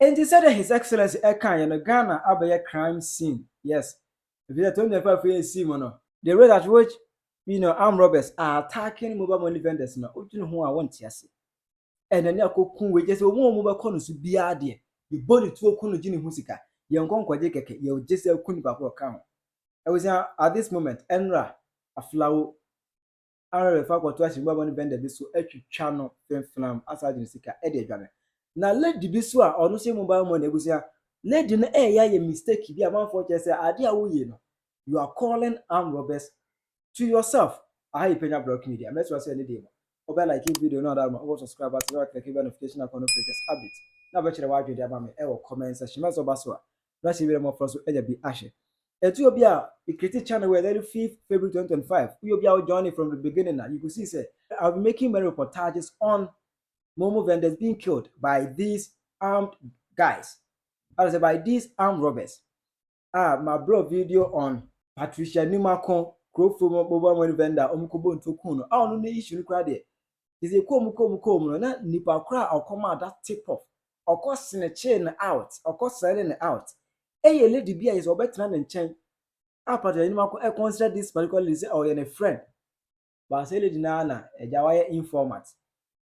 And he said that His Excellency Ekan Ghana Abaya crime scene. Yes. If you are 25 years, the rate at which armed robbers are attacking mobile money vendors now. You know who I want to see. And then you could we just one mobile corners to be idea. You body to a corner Jimmy Husika. You don't go keke. You just a kuni back account. I was at this moment. Enra Aflao Mobile Money Vendor. This so channel film as I didn't see Eddie Ghana. Now let the biswa or no say mobile money was ya. Let the air mistake be a man for just say idea you are calling armed robbers to yourself. I Penyah block media. Let's say any day. Over like video no that also subscribe to click notification icon just updates. Now bet you watch the abame comment section maso baswa. Na see more for so e be ashe. Etu obi a create channel where the 5th February 2025. We obi a journey from the beginning now. You can see say I'll be making many reportages on Momo vendors being killed by these armed guys. I say by these armed robbers. My bro video on Patricia Nimakon Mobile Money Vendor Omukobo Ntokuno. I don't know the issue there. Is a come na nipa kra or come out that tip off or cost in a chain out or cost selling out. A lady beer is better than chain. Apart I consider this particular lady or a friend. But say lady nana a jawaya informat.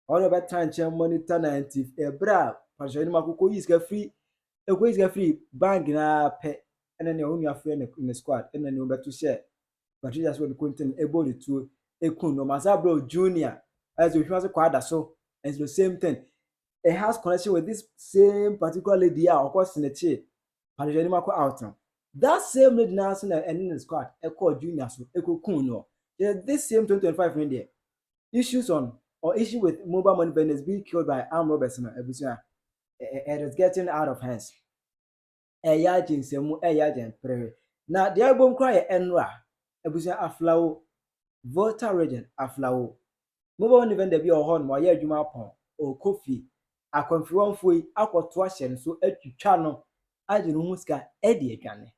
All about time chain monitor native a bra Patricia is get free a quiz get free bank na pet and then your friend in the squad and then you better share. But you just want to contain able to a kuno Masabro Junior. As we was acquired so, and it's the same thing. It has connection with this same particular lady, of course, in the chair. Out now. That same lady now and in the squad, Echo Junior, Echo Kuno. This same 2025 in there. Issues on or issue with mobile money vendors being killed by armed robbers. It is getting out of hands. A yajin semu, a yajin prayer. Now, the album cry Enra, Aflao Volta region, Aflao. Mobile money vendor be a horn while you pon or coffee. A confirm for aquatuation so a channel. I don't know who's got Eddie again.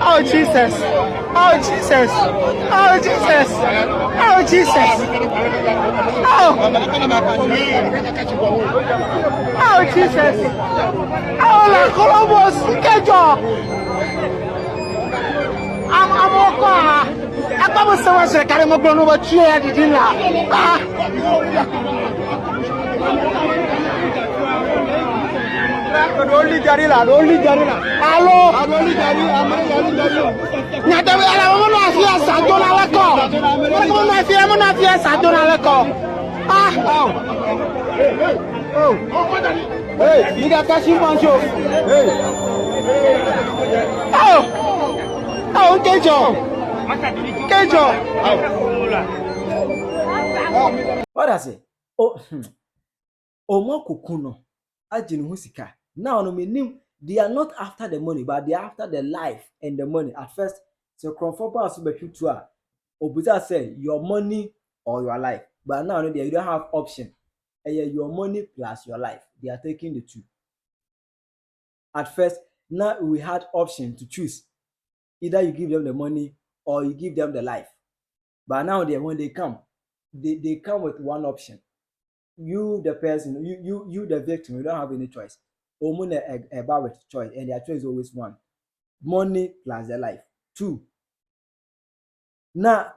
Oh Jesus! Oh Jesus! Oh Jesus! Oh Jesus! Oh! Oh Jesus! Oh la Columbus! Kejo! I'm okay. I'm going to say I can't go over here. Did only Jarila. Hello. Only Jarila. Natawe ala mama afia sadona leko. Mama afia sadona leko. Ah. Oh. Hey, you got catching pancho. Hey. Oh. Oh, Kejo. What does it? Oh, Omokukuno. Ajin Husika. Now, no meaning they are not after the money, but they are after the life and the money. At first, So comfortable as to a obuza say your money or your life. But now you don't have option. Your money plus your life. They are taking the two. At first, now we had option to choose. Either you give them the money or you give them the life. But now when they come, they come with one option. You the person, you the victim, you don't have any choice. Omun a with choice, and their choice is always one. Money plus their life. Two. Now,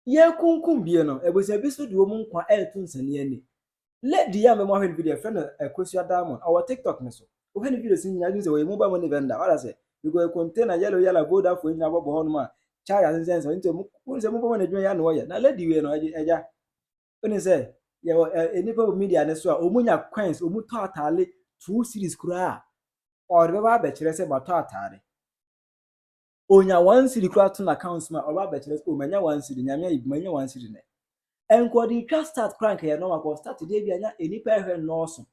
ye kunkum bie no, e was a biso de omun kwa eltun sane ani. Lady ya me mo hwen video friend Akosua Diamond our TikTok me so. O hwen video sin nya say we mobile money vendor. What I say? You go a container yellow boda for nya bobo hono ma. Charge sense into mo say mobile money dwen ya no wo ye. Na lady we no eja. When say ye enipa media ne so a omunya coins omu to atale 2 series kura or be ba be kire say ba to atare. Onya 1 series kura to na accounts ma or ba be kire say o manya 1 series nyame ibmanya 1 series ne. Enkodi twa start crank ya no ma start dey bia nya enipa ehwe no so.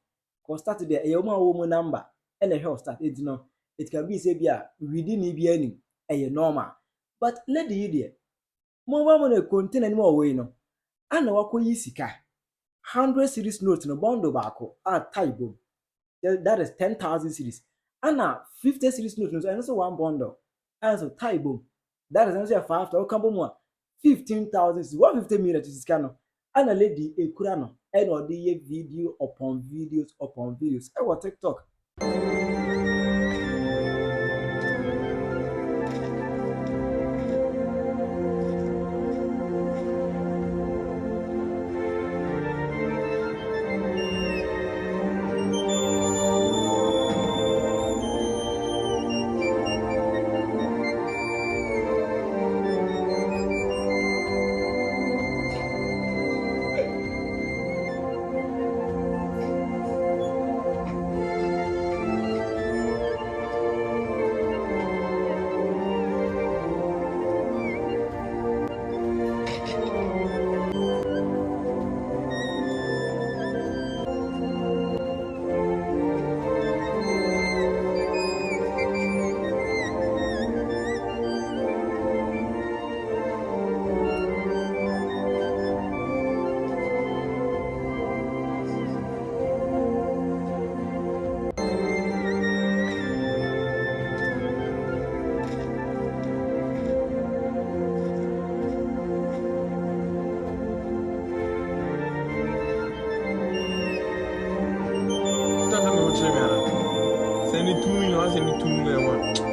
Ko start dey e omo awo mu number e na hwe start edi no. It can be say bia within e bia ni e normal. But lady you there. Mo ba mo na container ni mo we no. Ana wakoyi sika 100 series note no bundle baako a type that is 10,000 series. Ana 50 series note no so also one bundle. And so type that is also 5,000 okambo mu 15,000 series 150 million to sika no. Ana lady ekura no e na odi ye video upon videos e wo TikTok.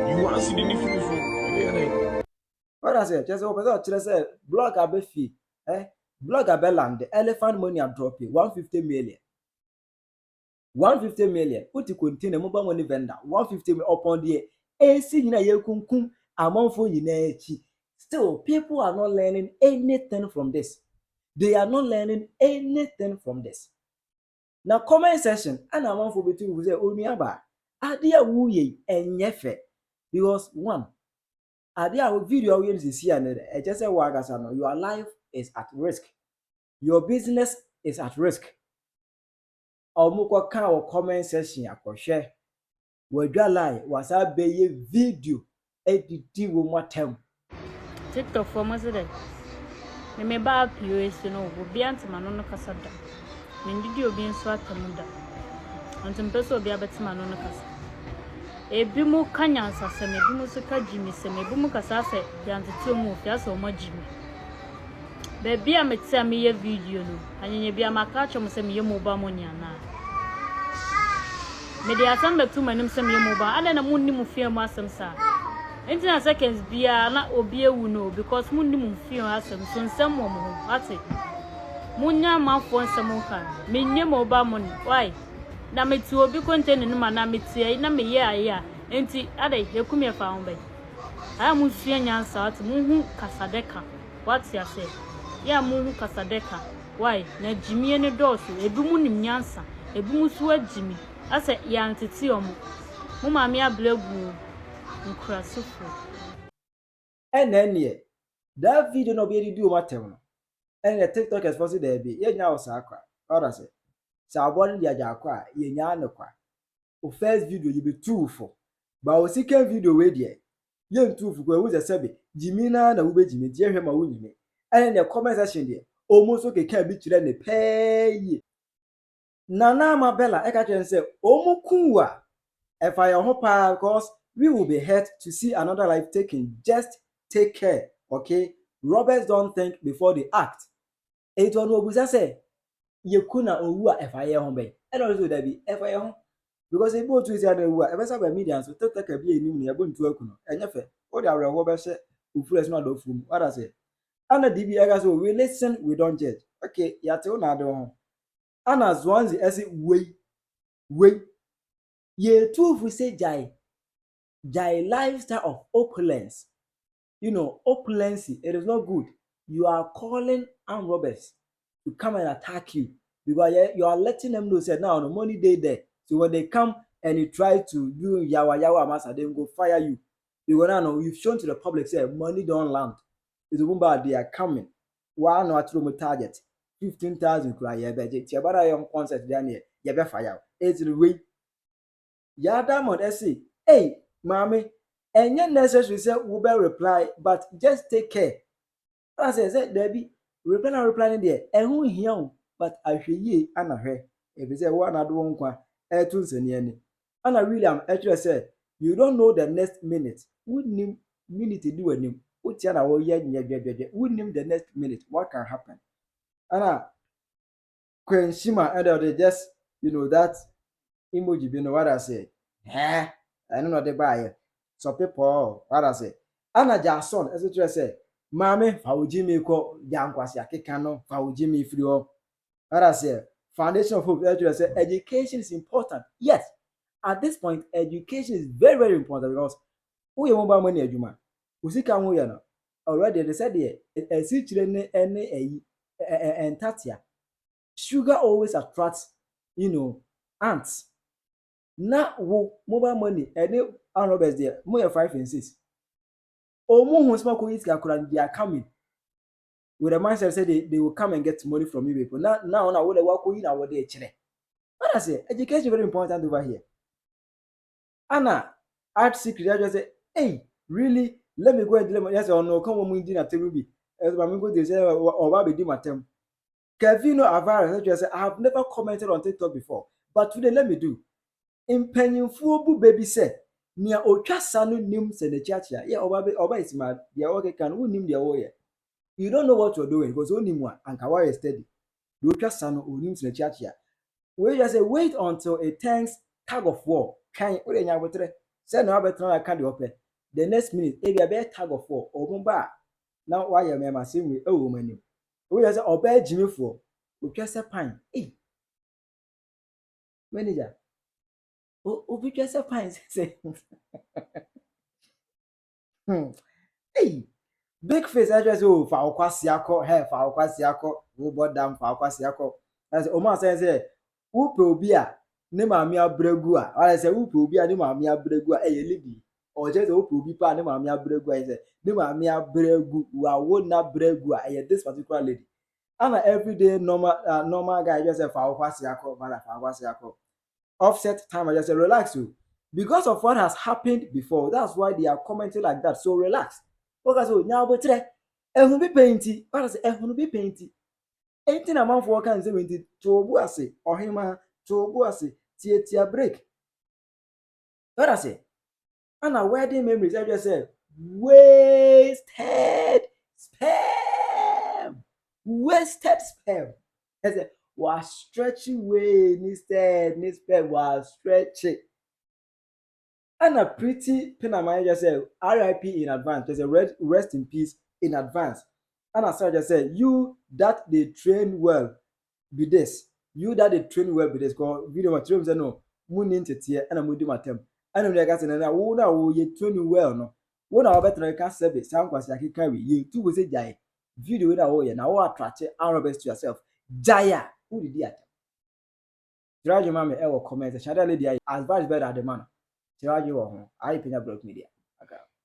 You want to see the difference? What I say? Just over there, say blog abe fee. Blog abe land. Elephant money a drop 150 million. 150 million. Put to contain a mobile money vendor. 150 million upon the AC in a year kunkum amount for you. Still, people are not learning anything from this. They are not learning anything from this. Now, comment section, and I want for between who say, oh, me aba. Adia wu ye enyefe. Because one, adia video we see and just say wagasano, your life is at risk. Your business is at risk. Omukwa kan o comment section akwohwe. Wadwa lie was abeye video edidi wo matem. TikTok for mo say me ba POS no obi antema no kasa da. Me ndidi obi nso atamu da. Antempeso obi abetima no kasa. Ebi mu kanyansa se me bi mu so ka jimi se me bi mu kasa se yantete mu ofia so mo jimi. Baby a metia me ye video no. Anyenye bia maka chom se me ye mobile money ana. Me dey asamba tu manim se me ye mobile. Ada na munni mu fie mu asem sa. Enti na seconds bia na obi ewu no because munni mu fie asem so nsem mo mo. Ate. Munya manfo nsem kan. Me nye mobile money. Why? Na metu obi content no ma na metie na me ye aya. Enti ada yekumi fa ho bai. Aya mu fie nyansa ate mu hu kasadeka. What ya say? Ya mu kasadeka. Why? Na jimie ne doso ebi mu nim nyansa, ebi mu so ajimi. Ase ya ntiti omo. Mu ma me ablegu nkrasofo. Enenye. That video no be edi do matem no. Ene TikTok is forced there be. Ye nya osa akwa. Ora say. Sa abon dia ja akwa, ye nya ne kwa. O first video you be too for. But o second video we there. yen tu fu go wo sebe jimi na wo jimi die hwe ma wo nyime ene ne comment section de almost okay can be kire ne pay nana mabella eka chen say omuku a efa your ho pa because we will be hurt to see another life taken. Just take care, okay? Robbers don't think before they act. It was obusa say ye kuna owu a efa ye ho be e don so da bi efa ye ho because e bo tu isi ada owu a e be sa ba media so take bi enim ne e bo ntu aku no enye fe o da re wo be hye ufures no do fum what I say ana dibi ega so we listen we don't judge okay ya te una ade ho ana zwanzi ese we ye tu fu say jai lifestyle of opulence. You know, opulency, it is not good. You are calling armed robbers to come and attack you because you are letting them know say now the money they there. So when they come and you try to do yawa massa, they will go fire you. You go now you've shown to the public say money don't land. It's a bad they are coming. Why not through my target? 15,000 cry yeah budget. You better young concert down here. You better fire. It's the way. Yeah, diamond say, hey, mommy. And yet necessary say we will reply, but just take care. As I said, Debbie, reply in there. And who here, but I should ye and a hair. If you say one I don't want, tunes and yenny. And I really am actually said, you don't know the next minute. Wouldn't him minute to do a name. What's your wouldn't him the next minute? What can happen? And Queen Shima and they just, that emoji, you know what I say. I don't know the buyer. So people, what I say, Anna Jason, as it say, Mammy, how Jimmy call young Quasi Akikano, how Jimmy free. What I say, foundation of hope, as say, education is important. Yes, at this point, education is very, very important because we mobile money, Juma. Usika Muyana. Already they said here, a situation and Tatia. Sugar always attracts, ants. Now, mobile money, and armed robbers there, more 5 and 6. Or more who smoke with they are coming. With a mindset say they will come and get money from you people. Now I would walk in our day. What I say, education is very important over here. Anna, art secret, I just say, hey, really? Let me go and deliver. Yes or no, come on, we dinner table. As my go to say, or Bobby do my term. Kevino Avara, I just say, I have never commented on TikTok before, but today let me do. In Penyah bu baby said, near Ochasa no nim se the church ya oba is mad, the okay can who nim the oye. You don't know what you're doing because only one and Kawaii is steady. The Ochasa no nim se the church ya. We just say wait until it turns tug of war. Can you say no better I can't open. The next minute, if you be tug of war, open bar. Now why you may sing with a woman. We just say obey Jimmy for Ochasa pine. Hey, manager. Obi just a fine say. Hey, big face address for Kwasiako, hair for Kwasiako, who bought down for Kwasiako. As Oma says, who probia, Nemamia Bregua, or I say, who probia, Nemamia Bregua, a libby, or just who probipa, Nemamia Bregua, I say, Nemamia Bregu, who are would not Bregua, this particular lady. And everyday normal guy just a for Kwasiako, Mala for Kwasiako. Offset time, I just say relax you because of what has happened before. That's why they are commenting like that. So relax. Okay, so now but today, who be painty? What I say? Who be painty? Anything a man for can say when to buase or him to buase tia break. What I say? And a wedding memories. I just say wasted spam. I say. Was stretching way instead, was stretching. And a pretty Penyah just said, RIP in advance. There's a rest in peace in advance. And as I just said, you that they train well be this. You that they train well be this. Because video material say no, moon into tear and a moody matem. And I'm like, I said, now you train well, no. One hour better I can service. Sound was like you carry you two was a jay. Video with our way now attract Arabs to yourself. Jaya. Who did that? Try your mammy ever comment. Shadow lady advice better at the man. Try your home. I Penyah Media.